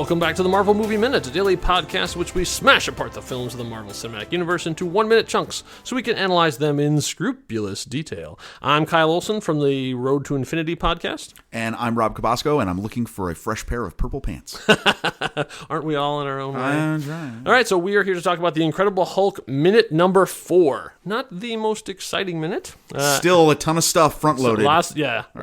Welcome back to the Marvel Movie Minute, a daily podcast in which we smash apart the films of the Marvel Cinematic Universe into 1-minute chunks so we can analyze them in scrupulous detail. I'm Kyle Olson from the Road to Infinity podcast. And I'm Rob Cabasco, and I'm looking for a fresh pair of purple pants. Aren't we all in our own way? I'm trying. All right, so we are here to talk about the Incredible Hulk minute number 4. Not the most exciting minute. Still a ton of stuff front-loaded.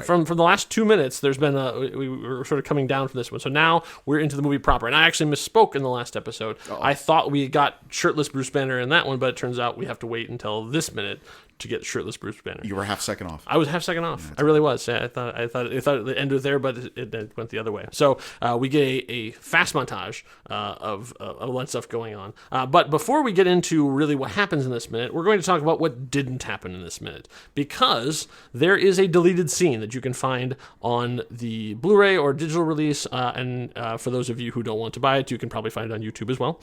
From the last 2 minutes, there's been we were sort of coming down from this one. So now we're into the movie proper. And I actually misspoke in the last episode. Uh-oh. I thought we got shirtless Bruce Banner in that one, but it turns out we have to wait until this minute to get shirtless Bruce Banner. You were half second off. I was half second off. I really was. Yeah, I thought it ended there, but it went the other way. So we get a fast montage of a lot of stuff going on. But before we get into really what happens in this minute, we're going to talk about what didn't happen in this minute, because there is a deleted scene that you can find on the Blu-ray or digital release, and for those of you who don't want to buy it, you can probably find it on YouTube as well.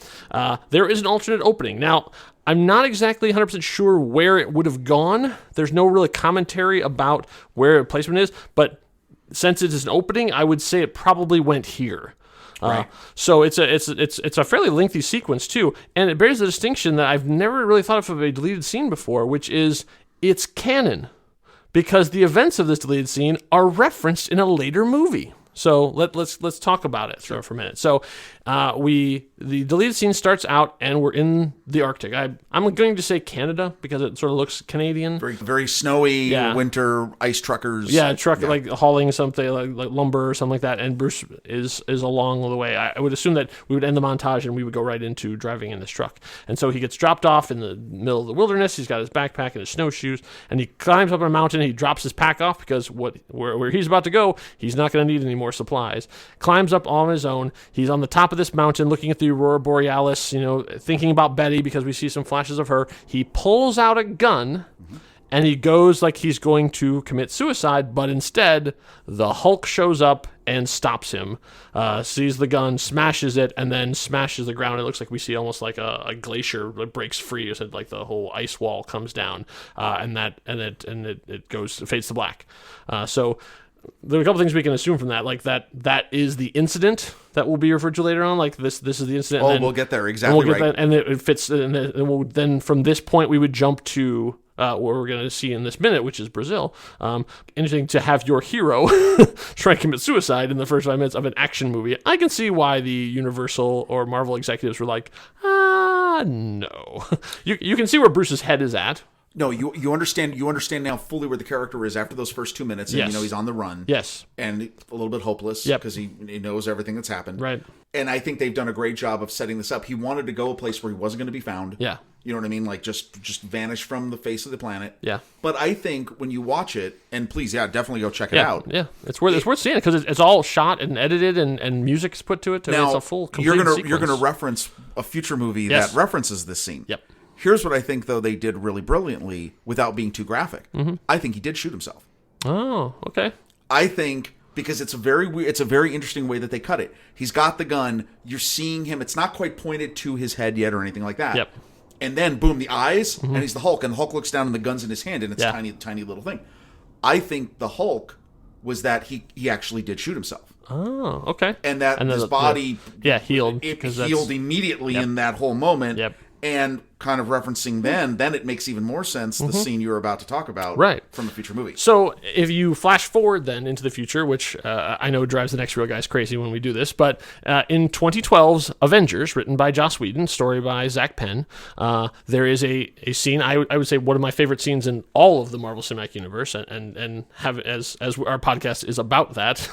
There is an alternate opening. Now, I'm not exactly 100% sure where it would have gone. There's no really commentary about where placement is, but since it is an opening, I would say it probably went here. Right. So it's a fairly lengthy sequence too, and it bears the distinction that I've never really thought of a deleted scene before, which is it's canon, because the events of this deleted scene are referenced in a later movie. So let's talk about it for a minute. So the deleted scene starts out, and we're in the Arctic. I'm going to say Canada because it sort of looks Canadian. Very, very snowy winter ice truckers. Like hauling something like lumber or something like that. And Bruce is along the way. I would assume that we would end the montage and we would go right into driving in this truck. And so he gets dropped off in the middle of the wilderness. He's got his backpack and his snowshoes, and he climbs up a mountain. He drops his pack off because where he's about to go, he's not going to need any more supplies. Climbs up on his own. He's on the top of this mountain looking at the Aurora Borealis, thinking about Betty because we see some flashes of her. He pulls out a gun and he goes like he's going to commit suicide, but instead the Hulk shows up and stops him, sees the gun, smashes it, and then smashes the ground. It looks like we see almost like a glacier that breaks free, so like the whole ice wall comes down, and it fades to black. So there are a couple things we can assume from that, like that is the incident that will be referred to later on. Like this is the incident. Oh, we'll get there exactly right. And it fits, and then from this point we would jump to what we're going to see in this minute, which is Brazil. Interesting to have your hero try to commit suicide in the first 5 minutes of an action movie. I can see why the Universal or Marvel executives were like, no. You can see where Bruce's head is at. No, you understand now fully where the character is after those first 2 minutes, and yes. He's on the run. Yes. And a little bit hopeless because he knows everything that's happened. Right. And I think they've done a great job of setting this up. He wanted to go a place where he wasn't going to be found. Yeah. You know what I mean? Like just vanish from the face of the planet. Yeah. But I think when you watch it, and please, definitely go check it out. Yeah, it's worth seeing it because it's all shot and edited and music's put to it. Now, it's a full complete sequence. You're gonna reference a future movie that references this scene. Yep. Here's what I think, though, they did really brilliantly without being too graphic. Mm-hmm. I think he did shoot himself. Oh, okay. I think because it's a very interesting way that they cut it. He's got the gun. You're seeing him. It's not quite pointed to his head yet or anything like that. Yep. And then, boom, the eyes, and he's the Hulk. And the Hulk looks down and the gun's in his hand, and it's a tiny, tiny little thing. I think the Hulk was that he actually did shoot himself. Oh, okay. And that his body healed. It healed immediately in that whole moment. Yep. And kind of referencing then it makes even more sense, the scene you're about to talk about from a future movie. So if you flash forward then into the future, which I know drives the next real guys crazy when we do this, but in 2012's Avengers, written by Joss Whedon, story by Zach Penn, there is a scene, I would say one of my favorite scenes in all of the Marvel Cinematic Universe, and have as our podcast is about that,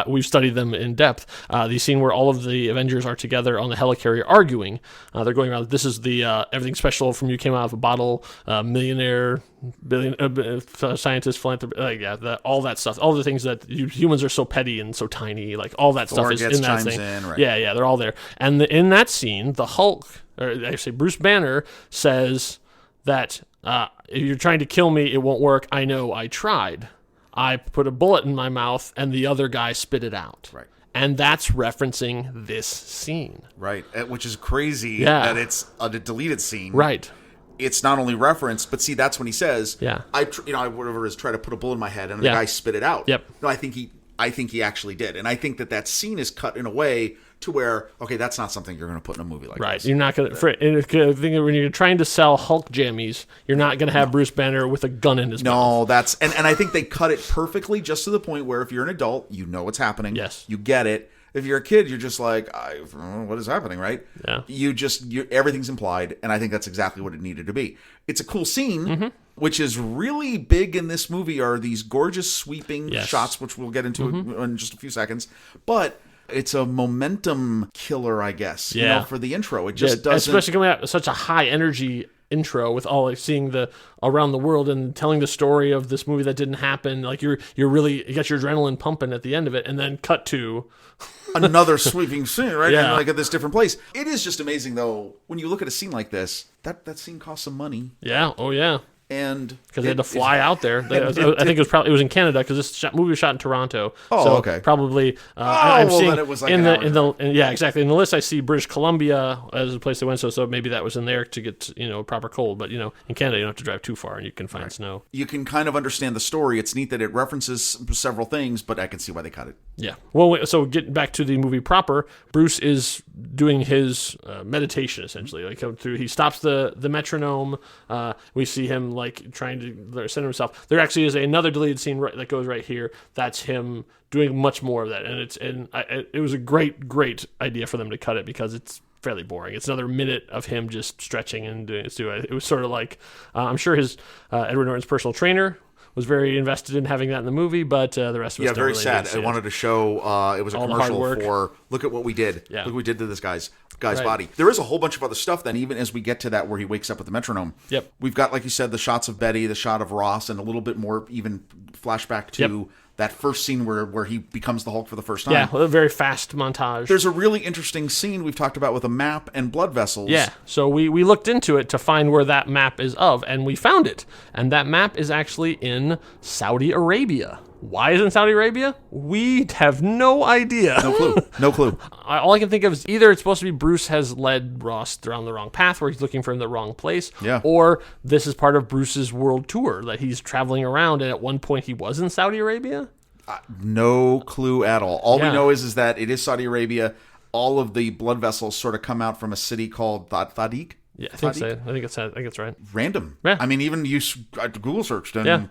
we've studied them in depth. The scene where all of the Avengers are together on the helicarrier arguing. They're going around, this is the everything special from you came out of a bottle, millionaire, scientist, philanthropist, all that stuff, all the things that humans are so petty and so tiny, like all that stuff is in that thing. Yeah, they're all there. And in that scene, the Hulk, or actually Bruce Banner, says that if you're trying to kill me, it won't work. I know, I tried. I put a bullet in my mouth, and the other guy spit it out. Right. And that's referencing this scene. Right, which is crazy that it's a deleted scene. Right. It's not only referenced, but see, that's when he says, I whatever it is, try to put a bullet in my head, and the guy spit it out. Yep. No, I think I think he actually did. And I think that scene is cut in a way to where, okay, that's not something you're going to put in a movie like Right. this. You're not going to, when you're trying to sell Hulk jammies, you're not going to have Bruce Banner with a gun in his mouth. No, and I think they cut it perfectly just to the point where if you're an adult, you know what's happening. Yes. You get it. If you're a kid, you're just like, what is happening, right? Yeah. Everything's implied, and I think that's exactly what it needed to be. It's a cool scene, which is really big in this movie, are these gorgeous sweeping shots, which we'll get into in just a few seconds. But it's a momentum killer, I guess, for the intro. It just doesn't... Especially coming out with such a high energy intro with all seeing the around the world and telling the story of this movie that didn't happen. Like you got your adrenaline pumping at the end of it, and then cut to another sweeping scene, right? Yeah. And like at this different place. It is just amazing, though, when you look at a scene like this, that scene costs some money. Yeah. Oh, yeah. And because they had to fly out there. I think it was in Canada because this movie was shot in Toronto. Oh, so okay. Probably. I'm seeing then it was like exactly in the list I see British Columbia as a place they went. So maybe that was in there to get proper cold. But in Canada you don't have to drive too far and you can find snow. You can kind of understand the story. It's neat that it references several things, but I can see why they cut it. Yeah. Well, so getting back to the movie proper, Bruce is doing his meditation essentially. Like he stops the metronome. We see him like trying to center himself. There actually is another deleted scene that goes right here. That's him doing much more of that, and it was a great idea for them to cut it because it's fairly boring. It's another minute of him just stretching and doing it. It was sort of like I'm sure his Edward Norton's personal trainer was very invested in having that in the movie, but the rest of us don't very really sad. I wanted to show it was a all the hard commercial work. for look at what we did. Yeah. Look what we did to this guy's Right. body. There is a whole bunch of other stuff then, even as we get to that where he wakes up with the metronome. Yep. We've got, like you said, the shots of Betty, the shot of Ross, and a little bit more even flashback to that first scene where he becomes the Hulk for the first time. Yeah, a very fast montage. There's a really interesting scene we've talked about with a map and blood vessels. Yeah, so we looked into it to find where that map is of, and we found it. And that map is actually in Saudi Arabia. Why is it in Saudi Arabia? We have no idea. No clue. All I can think of is either it's supposed to be Bruce has led Ross down the wrong path where he's looking for him in the wrong place, or this is part of Bruce's world tour that he's traveling around, and at one point he was in Saudi Arabia? No clue at all. All we know is that it is Saudi Arabia. All of the blood vessels sort of come out from a city called Thadiq. Yeah, I think so. I think it's right. Random. Yeah. I mean, even I Google searched and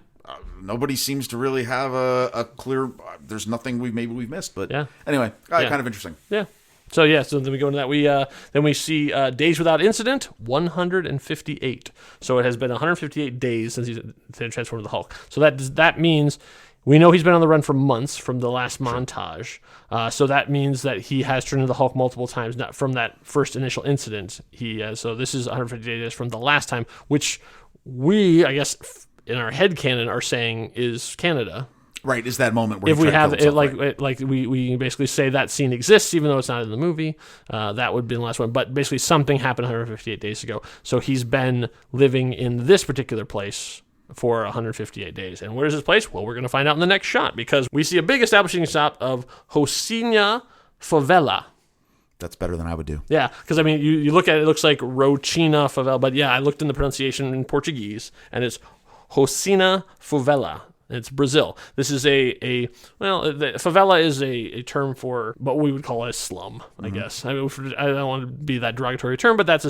nobody seems to really have a clear. There's nothing we've missed, but anyway, kind of interesting. Yeah. So then we go into that. Then we see days without incident, 158. So it has been 158 days since he's transformed to the Hulk. So that means we know he's been on the run for months from the last montage. So that means that he has turned into the Hulk multiple times, not from that first initial incident. So this is 158 days from the last time, which we, I guess, in our headcanon are saying is Canada. Right, is that moment where if we have it, we basically say that scene exists, even though it's not in the movie. That would be the last one. But basically, something happened 158 days ago. So he's been living in this particular place for 158 days. And where is this place? Well, we're going to find out in the next shot because we see a big establishing shot of Rocinha Favela. That's better than I would do. Yeah, because I mean, you look at it, it looks like Rocinha Favela, but I looked in the pronunciation in Portuguese, and it's Rocinha Favela. It's Brazil. This is the favela is a term for what we would call a slum, I guess. I mean, I don't want to be that derogatory term, but that's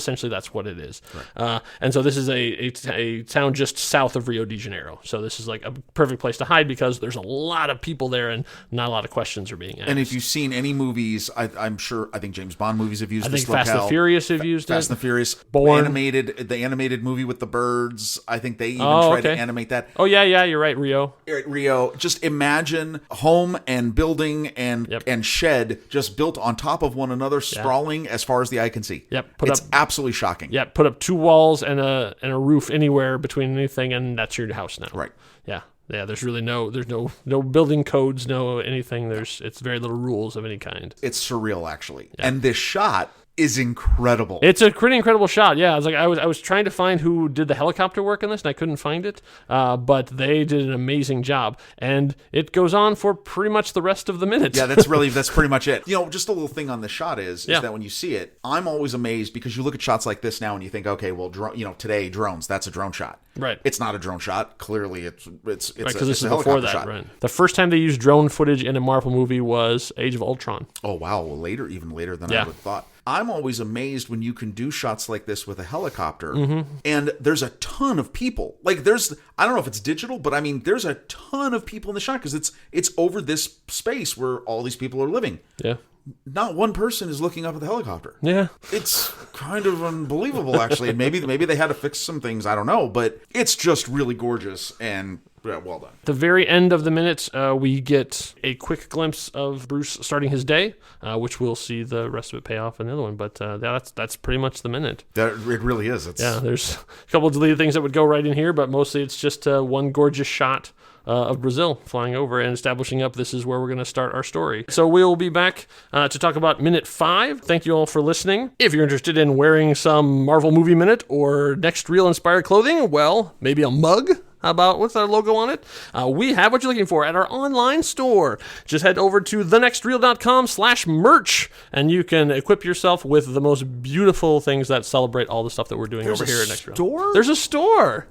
what it is. Right. And so this is a town just south of Rio de Janeiro. So this is like a perfect place to hide because there's a lot of people there and not a lot of questions are being asked. And if you've seen any movies, I think James Bond movies have used this locale. Fast and Furious have used it. Fast and the Furious. Born. The animated movie with the birds. I think they even tried to animate that. Oh, yeah, you're right, Rio. Rio, just imagine home and building and shed just built on top of one another, sprawling as far as the eye can see. Yep, it's absolutely shocking. Yep, put up two walls and a roof anywhere between anything, and that's your house now. Right. Yeah. There's really no building codes, no anything. It's very little rules of any kind. It's surreal, actually. Yeah. And this shot is incredible. It's a pretty incredible shot. Yeah, I was trying to find who did the helicopter work in this, and I couldn't find it. But they did an amazing job, and it goes on for pretty much the rest of the minute. Yeah, that's pretty much it. Just a little thing on the shot is that when you see it, I'm always amazed because you look at shots like this now and you think, okay, well, today drones, that's a drone shot. Right. It's not a drone shot. Clearly, it's because a this is before that. shot. Right. The first time they used drone footage in a Marvel movie was Age of Ultron. Oh wow, well, even later than I would have thought. I'm always amazed when you can do shots like this with a helicopter, and there's a ton of people. Like I don't know if it's digital, but I mean, there's a ton of people in the shot because it's over this space where all these people are living. Yeah. Not one person is looking up at the helicopter. Yeah. It's kind of unbelievable, actually. And maybe they had to fix some things. I don't know. But it's just really gorgeous and well done. At the very end of the minute, we get a quick glimpse of Bruce starting his day, which we'll see the rest of it pay off in the other one. But that's pretty much the minute. It really is. There's a couple of deleted things that would go right in here, but mostly it's just one gorgeous shot of Brazil flying over and establishing up this is where we're going to start our story. So we'll be back to talk about minute 5. Thank you all for listening. If you're interested in wearing some Marvel Movie Minute or Next Reel inspired clothing, well, maybe a mug with our logo on it, we have what you're looking for at our online store. Just head over to thenextreel.com/merch and you can equip yourself with the most beautiful things that celebrate all the stuff that we're doing over here at Next Reel. There's a store.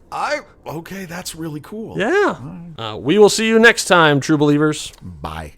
Okay, that's really cool. Yeah. We will see you next time, true believers. Bye.